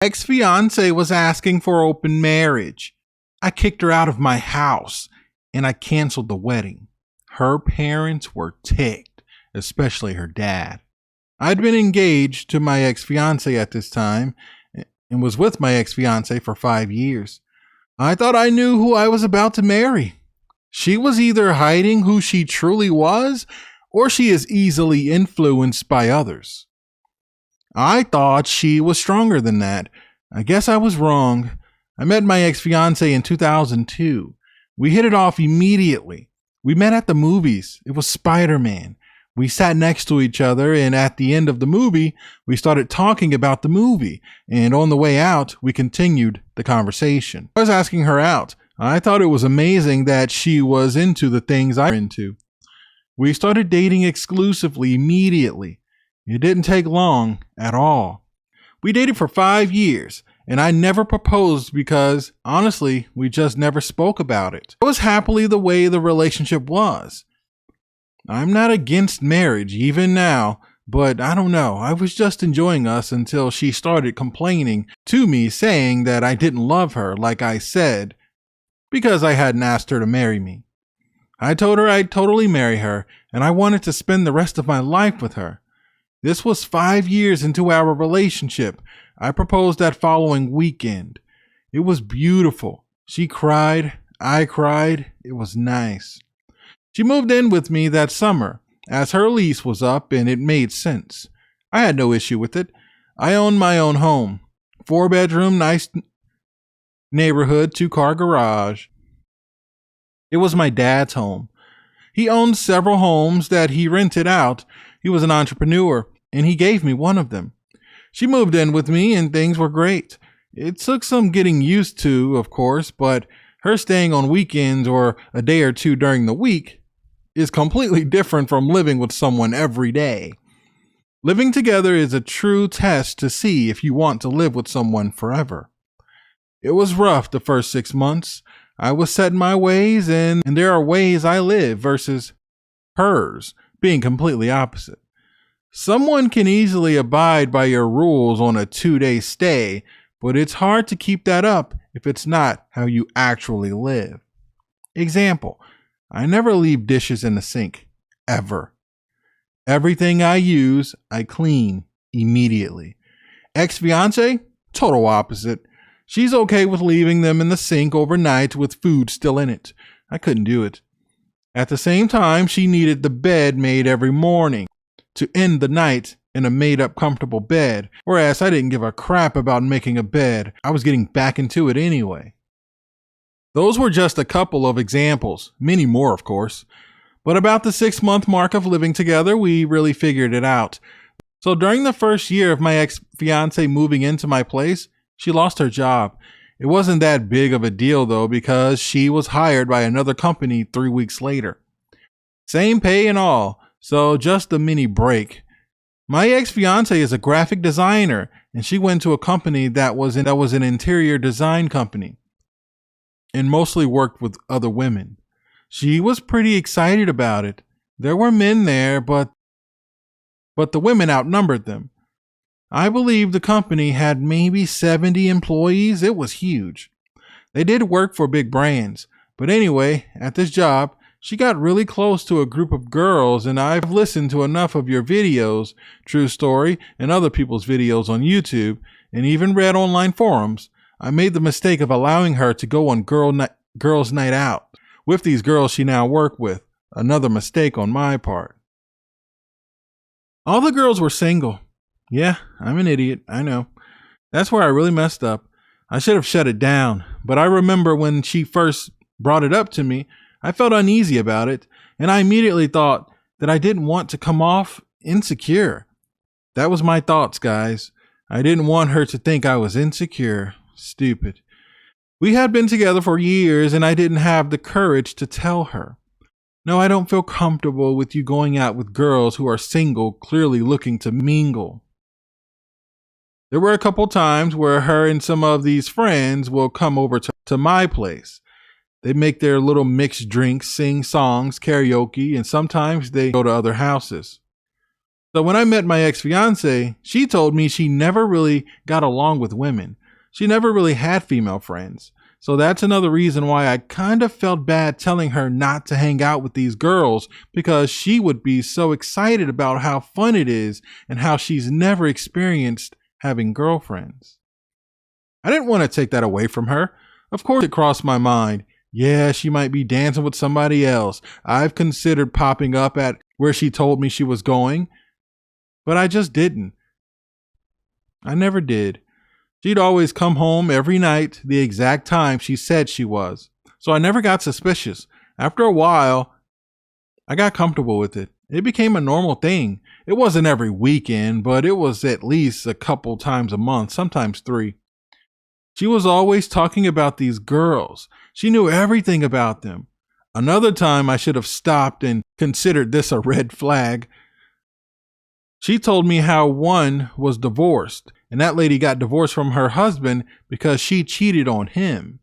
Ex-fiancée was asking for open marriage. I kicked her out of my house and I canceled the wedding. Her parents were ticked, especially her dad. I'd been engaged to my ex-fiancée at this time and was with my ex-fiancée for 5 years. I thought I knew who I was about to marry. She was either hiding who she truly was, or she is easily influenced by others. I thought she was stronger than that. I guess I was wrong. I met my ex-fiancée in 2002. We hit it off immediately. We met at the movies. It was Spider-Man. We sat next to each other, and at the end of the movie, we started talking about the movie. And on the way out, we continued the conversation. I was asking her out. I thought it was amazing that she was into the things I'm into. We started dating exclusively immediately. It didn't take long at all. We dated for 5 years, and I never proposed because, honestly, we just never spoke about it. I was happily the way the relationship was. I'm not against marriage, even now, but I don't know. I was just enjoying us until she started complaining to me, saying that I didn't love her like I said because I hadn't asked her to marry me. I told her I'd totally marry her, and I wanted to spend the rest of my life with her. This was 5 years into our relationship. I proposed that following weekend. It was beautiful. She cried. I cried. It was nice. She moved in with me that summer, as her lease was up and it made sense. I had no issue with it. I owned my own home. 4-bedroom, nice neighborhood, 2-car garage. It was my dad's home. He owned several homes that he rented out. He was an entrepreneur, and he gave me one of them. She moved in with me, and things were great. It took some getting used to, of course, but her staying on weekends or a day or two during the week is completely different from living with someone every day. Living together is a true test to see if you want to live with someone forever. It was rough the first 6 months. I was set in my ways, and there are ways I live versus hers being completely opposite. Someone can easily abide by your rules on a 2-day stay, but it's hard to keep that up if it's not how you actually live. Example, I never leave dishes in the sink, ever. Everything I use, I clean immediately. Ex-fiancée, total opposite. She's okay with leaving them in the sink overnight with food still in it. I couldn't do it. At the same time, she needed the bed made every morning to end the night in a made-up comfortable bed, whereas I didn't give a crap about making a bed. I was getting back into it anyway. Those were just a couple of examples, many more of course. But about the 6-month mark of living together, we really figured it out. So during the first year of my ex-fiancée moving into my place, she lost her job. It wasn't that big of a deal though, because she was hired by another company 3 weeks later. Same pay and all, so just a mini break. My ex-fiancée is a graphic designer, and she went to a company that was an interior design company and mostly worked with other women. She was pretty excited about it. There were men there, but the women outnumbered them. I believe the company had maybe 70 employees. It was huge. They did work for big brands. But anyway, at this job, she got really close to a group of girls, and I've listened to enough of your videos, True Story, and other people's videos on YouTube, and even read online forums. I made the mistake of allowing her to go on girls' night out with these girls she now worked with. Another mistake on my part. All the girls were single. Yeah, I'm an idiot, I know. That's where I really messed up. I should have shut it down, but I remember when she first brought it up to me, I felt uneasy about it, and I immediately thought that I didn't want to come off insecure. That was my thoughts, guys. I didn't want her to think I was insecure. Stupid. We had been together for years, and I didn't have the courage to tell her. No, I don't feel comfortable with you going out with girls who are single, clearly looking to mingle. There were a couple times where her and some of these friends will come over to my place. They make their little mixed drinks, sing songs, karaoke, and sometimes they go to other houses. So when I met my ex-fiancée, she told me she never really got along with women. She never really had female friends. So that's another reason why I kind of felt bad telling her not to hang out with these girls, because she would be so excited about how fun it is and how she's never experienced having girlfriends. I didn't want to take that away from her. Of course, it crossed my mind. Yeah, she might be dancing with somebody else. I've considered popping up at where she told me she was going, but I just didn't. I never did. She'd always come home every night the exact time she said she was. So I never got suspicious. After a while, I got comfortable with it. It became a normal thing. It wasn't every weekend, but it was at least a couple times a month, sometimes 3. She was always talking about these girls. She knew everything about them. Another time I should have stopped and considered this a red flag. She told me how one was divorced, and that lady got divorced from her husband because she cheated on him.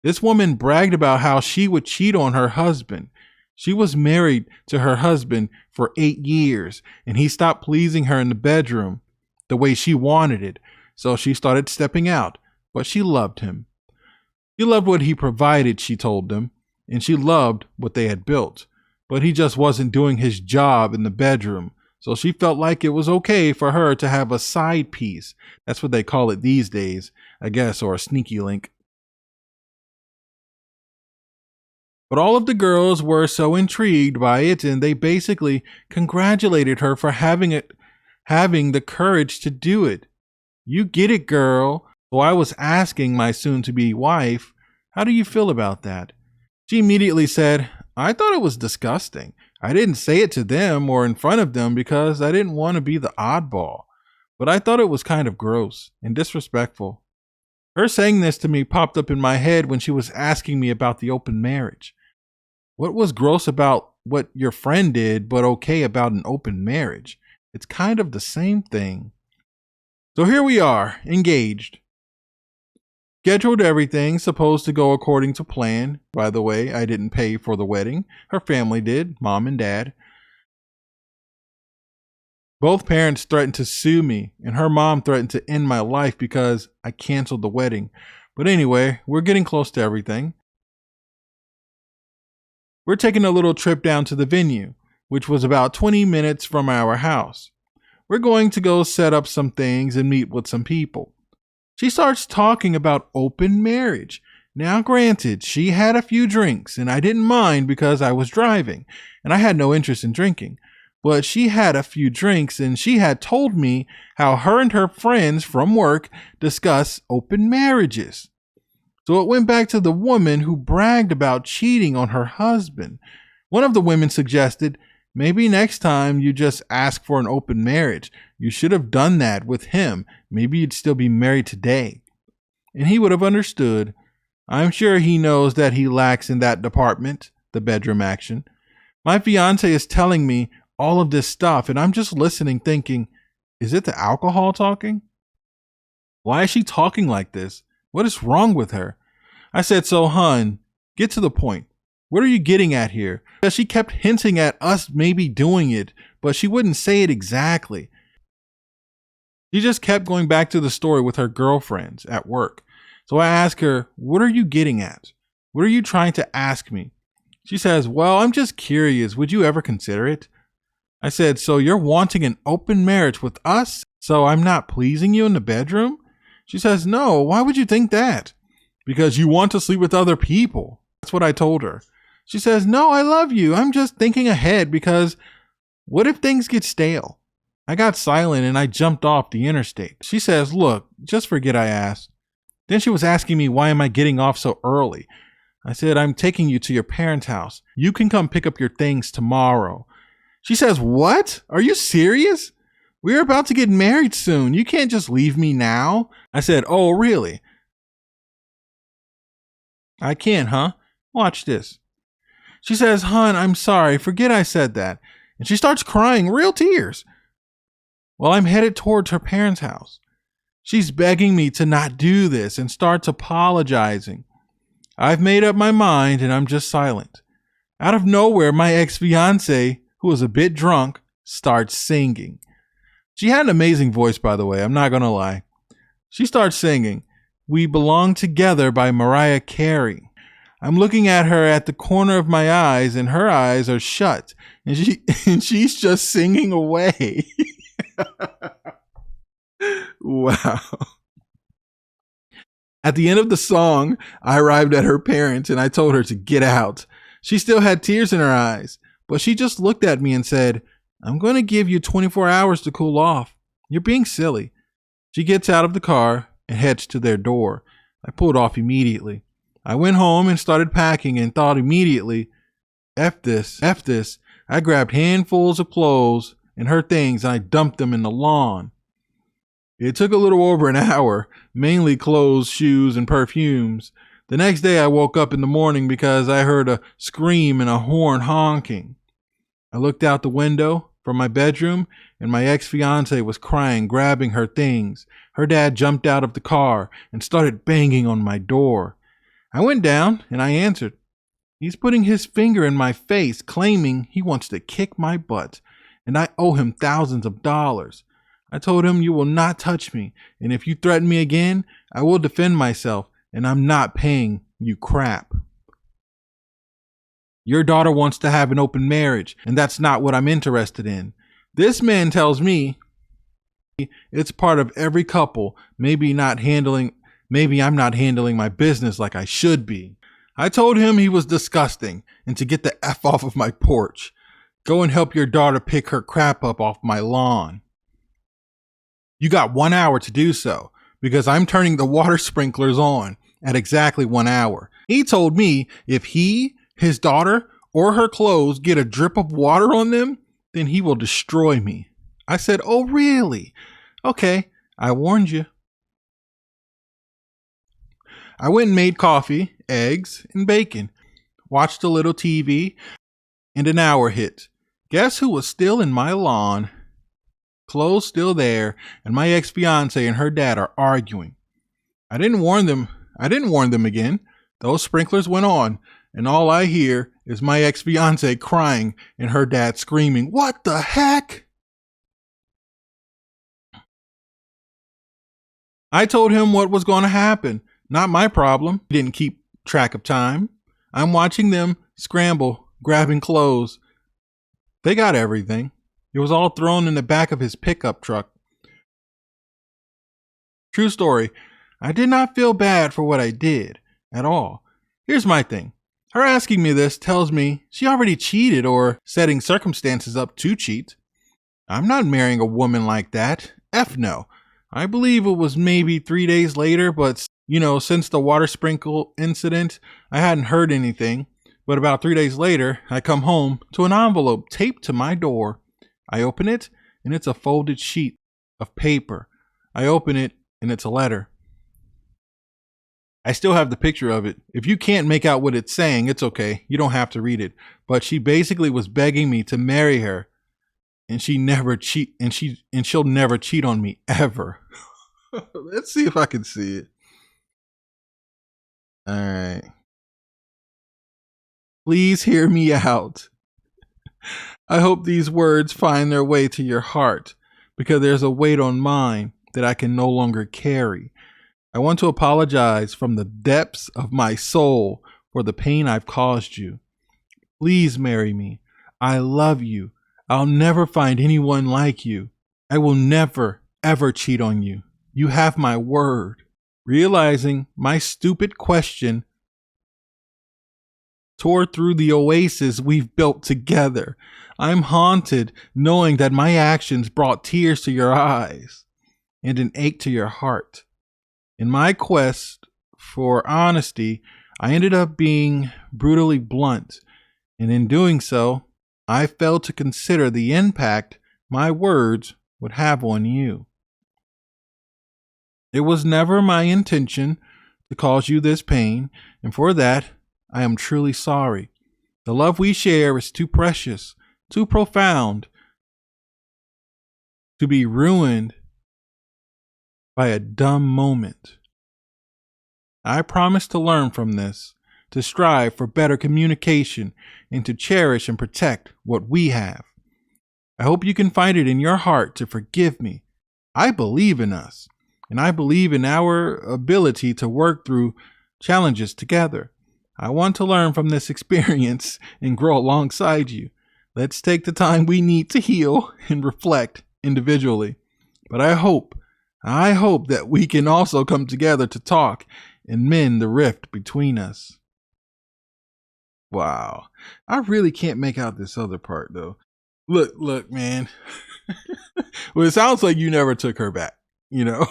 This woman bragged about how she would cheat on her husband. She was married to her husband for 8 years, and he stopped pleasing her in the bedroom the way she wanted it. So she started stepping out, but she loved him. She loved what he provided, she told them, and she loved what they had built. But he just wasn't doing his job in the bedroom. So she felt like it was okay for her to have a side piece. That's what they call it these days, I guess, or a sneaky link. But all of the girls were so intrigued by it, and they basically congratulated her for having the courage to do it. You get it, girl. So I was asking my soon-to-be wife, how do you feel about that? She immediately said, I thought it was disgusting. I didn't say it to them or in front of them because I didn't want to be the oddball, but I thought it was kind of gross and disrespectful. Her saying this to me popped up in my head when she was asking me about the open marriage. What was gross about what your friend did, but okay about an open marriage? It's kind of the same thing. So here we are, engaged. Scheduled everything, supposed to go according to plan. By the way, I didn't pay for the wedding. Her family did, mom and dad. Both parents threatened to sue me, and her mom threatened to end my life because I canceled the wedding. But anyway, we're getting close to everything. We're taking a little trip down to the venue, which was about 20 minutes from our house. We're going to go set up some things and meet with some people. She starts talking about open marriage. Now, granted, she had a few drinks, and I didn't mind because I was driving, and I had no interest in drinking. But she had a few drinks, and she had told me how her and her friends from work discuss open marriages. So it went back to the woman who bragged about cheating on her husband. One of the women suggested, maybe next time you just ask for an open marriage. You should have done that with him. Maybe you'd still be married today. And he would have understood. I'm sure he knows that he lacks in that department, the bedroom action. My fiance is telling me all of this stuff, and I'm just listening thinking, is it the alcohol talking? Why is she talking like this? What is wrong with her? I said, so hun, get to the point. What are you getting at here? Because she kept hinting at us maybe doing it, but she wouldn't say it exactly. She just kept going back to the story with her girlfriends at work. So I asked her, what are you getting at? What are you trying to ask me? She says, well, I'm just curious. Would you ever consider it? I said, so you're wanting an open marriage with us? So I'm not pleasing you in the bedroom? She says, no, why would you think that? Because you want to sleep with other people. That's what I told her. She says, no, I love you. I'm just thinking ahead because what if things get stale? I got silent and I jumped off the interstate. She says, look, just forget I asked. Then she was asking me, why am I getting off so early? I said, I'm taking you to your parents' house. You can come pick up your things tomorrow. She says, what? Are you serious? We're about to get married soon. You can't just leave me now. I said, oh, really? I can, huh? Watch this. She says, hon, I'm sorry. Forget I said that. And she starts crying, real tears. Well, I'm headed towards her parents' house. She's begging me to not do this and starts apologizing. I've made up my mind and I'm just silent. Out of nowhere, my ex-fiancé, who was a bit drunk, starts singing. She had an amazing voice, by the way. I'm not going to lie. She starts singing We Belong Together by Mariah Carey. I'm looking at her at the corner of my eyes, and her eyes are shut, and she's just singing away. Wow. At the end of the song, I arrived at her parents and I told her to get out. She still had tears in her eyes, but she just looked at me and said, I'm going to give you 24 hours to cool off. You're being silly. She gets out of the car and heads to their door. I pulled off immediately. I went home and started packing and thought immediately, F this. I grabbed handfuls of clothes and her things and I dumped them in the lawn. It took a little over an hour, mainly clothes, shoes, and perfumes. The next day I woke up in the morning because I heard a scream and a horn honking. I looked out the window from my bedroom and my ex-fiancée was crying, grabbing her things. Her dad jumped out of the car and started banging on my door. I went down and I answered. He's putting his finger in my face, claiming he wants to kick my butt, and I owe him thousands of dollars. I told him, you will not touch me, and if you threaten me again, I will defend myself, and I'm not paying you crap. Your daughter wants to have an open marriage, and that's not what I'm interested in. This man tells me it's part of every couple, maybe I'm not handling my business like I should be. I told him he was disgusting and to get the F off of my porch. Go and help your daughter pick her crap up off my lawn. You got 1 hour to do so because I'm turning the water sprinklers on at exactly 1 hour. He told me if he, his daughter, or her clothes get a drip of water on them, then he will destroy me. I said, oh, really? Okay, I warned you. I went and made coffee, eggs, and bacon, watched a little TV, and an hour hit. Guess who was still in my lawn? Clothes still there, and my ex-fiancée and her dad are arguing. I didn't warn them again. Those sprinklers went on, and all I hear is my ex-fiancée crying and her dad screaming, what the heck? I told him what was going to happen. Not my problem. He didn't keep track of time. I'm watching them scramble, grabbing clothes. They got everything. It was all thrown in the back of his pickup truck. True story. I did not feel bad for what I did at all. Here's my thing. Her asking me this tells me she already cheated or setting circumstances up to cheat. I'm not marrying a woman like that. F no. I believe it was maybe 3 days later, but since the water sprinkle incident, I hadn't heard anything. But about 3 days later, I come home to an envelope taped to my door. I open it, and it's a folded sheet of paper. I open it, and it's a letter. I still have the picture of it. If you can't make out what it's saying, it's okay. You don't have to read it. But she basically was begging me to marry her, and she'll never cheat on me ever. Let's see if I can see it. All right. Please hear me out. I hope these words find their way to your heart because there's a weight on mine that I can no longer carry. I want to apologize from the depths of my soul for the pain I've caused you. Please marry me. I love you. I'll never find anyone like you. I will never, ever cheat on you. You have my word. Realizing my stupid question tore through the oasis we've built together. I'm haunted knowing that my actions brought tears to your eyes and an ache to your heart. In my quest for honesty, I ended up being brutally blunt, and in doing so, I failed to consider the impact my words would have on you. It was never my intention to cause you this pain, and for that, I am truly sorry. The love we share is too precious, too profound to be ruined by a dumb moment. I promise to learn from this, to strive for better communication, and to cherish and protect what we have. I hope you can find it in your heart to forgive me. I believe in us, and I believe in our ability to work through challenges together. I want to learn from this experience and grow alongside you. Let's take the time we need to heal and reflect individually. But I hope that we can also come together to talk and mend the rift between us. Wow. I really can't make out this other part though. Look, man. Well, it sounds like you never took her back, you know?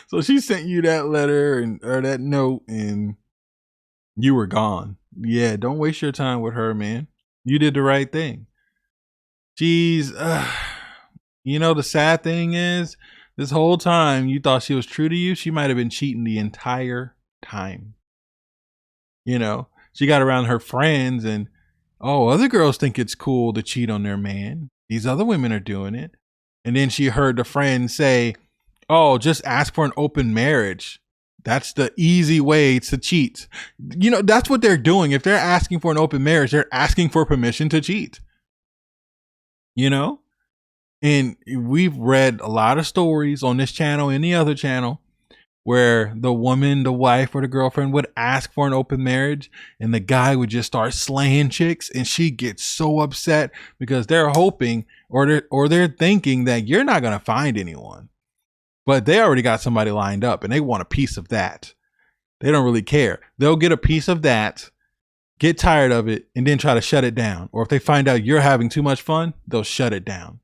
So she sent you that letter or that note and you were gone. Yeah, don't waste your time with her, man. You did the right thing. She's, the sad thing is, this whole time you thought she was true to you. She might have been cheating the entire time. She got around her friends and, other girls think it's cool to cheat on their man. These other women are doing it. And then she heard the friend say, just ask for an open marriage. That's the easy way to cheat. That's what they're doing. If they're asking for an open marriage, they're asking for permission to cheat. And we've read a lot of stories on this channel, any other channel, where the woman, the wife or the girlfriend would ask for an open marriage and the guy would just start slaying chicks and she gets so upset because they're hoping or they're thinking that you're not going to find anyone. But they already got somebody lined up and they want a piece of that. They don't really care. They'll get a piece of that, get tired of it, and then try to shut it down. Or if they find out you're having too much fun, they'll shut it down.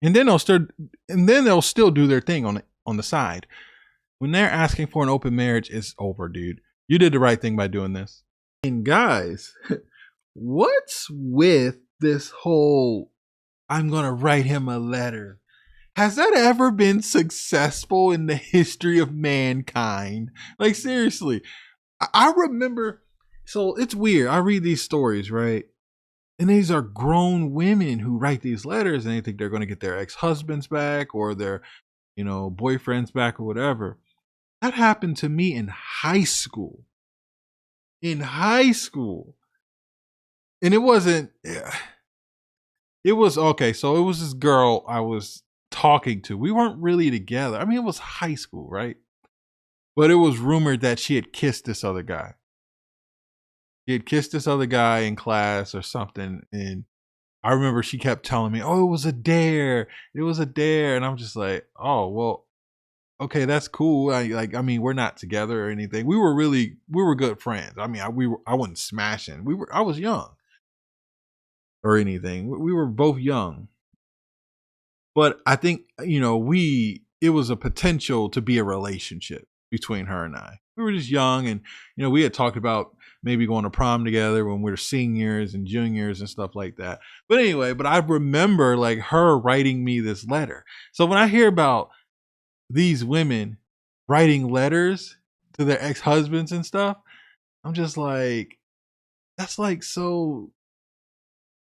And then they'll still do their thing on the side. When they're asking for an open marriage, it's over, dude. You did the right thing by doing this. And guys, what's with this whole I'm going to write him a letter? Has that ever been successful in the history of mankind? Like, seriously, I remember. So it's weird. I read these stories, right? And these are grown women who write these letters and they think they're going to get their ex-husbands back or their, boyfriends back or whatever. That happened to me in high school. And it wasn't, it was okay. So it was this girl I was talking to. We weren't really together. I mean, it was high school, right? But it was rumored that she had kissed this other guy. She had kissed this other guy in class or something. And I remember she kept telling me, it was a dare. It was a dare. And I'm just like, well, okay, that's cool. We're not together or anything. We were good friends. I mean, I wasn't smashing. I was young or anything. We were both young. But I think, it was a potential to be a relationship between her and I. We were just young and, we had talked about maybe going to prom together when we were seniors and juniors and stuff like that. But anyway, I remember like her writing me this letter. So when I hear about these women writing letters to their ex-husbands and stuff, I'm just like, that's like so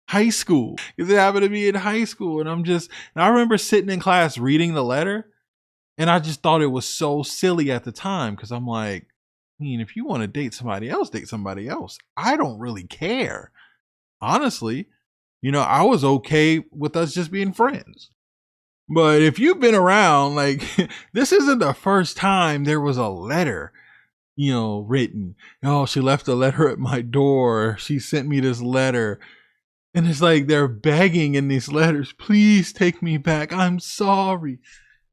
high school. Because it happened to me in high school. And I remember sitting in class reading the letter and I just thought it was so silly at the time. Because I'm like, if you want to date somebody else, date somebody else. I don't really care. Honestly, I was okay with us just being friends. But if you've been around, like, this isn't the first time there was a letter, written. She left a letter at my door. She sent me this letter. And it's like they're begging in these letters, please take me back. I'm sorry.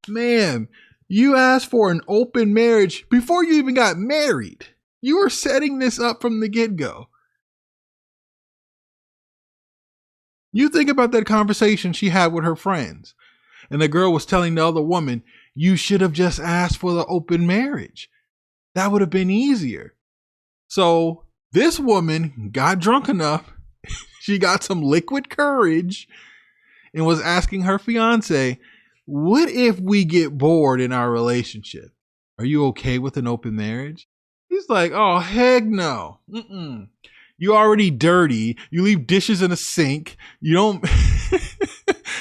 Man, you asked for an open marriage before you even got married. You were setting this up from the get-go. You think about that conversation she had with her friends. And the girl was telling the other woman, you should have just asked for the open marriage. That would have been easier. So this woman got drunk enough. She got some liquid courage and was asking her fiance, what if we get bored in our relationship? Are you okay with an open marriage? He's like, oh, heck no. You already dirty. You leave dishes in a sink. You don't.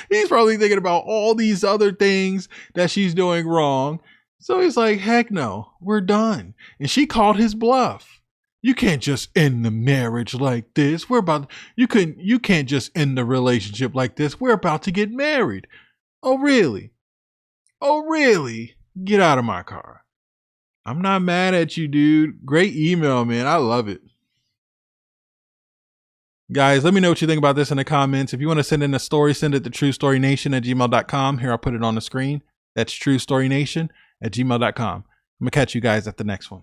He's probably thinking about all these other things that she's doing wrong. So he's like, heck no, we're done. And she called his bluff. You can't just end the marriage like this. You can't just end the relationship like this. We're about to get married. Oh, really? Oh, really? Get out of my car. I'm not mad at you, dude. Great email, man. I love it. Guys, let me know what you think about this in the comments. If you want to send in a story, send it to truestorynation@gmail.com. Here, I'll put it on the screen. That's truestorynation@gmail.com. I'm going to catch you guys at the next one.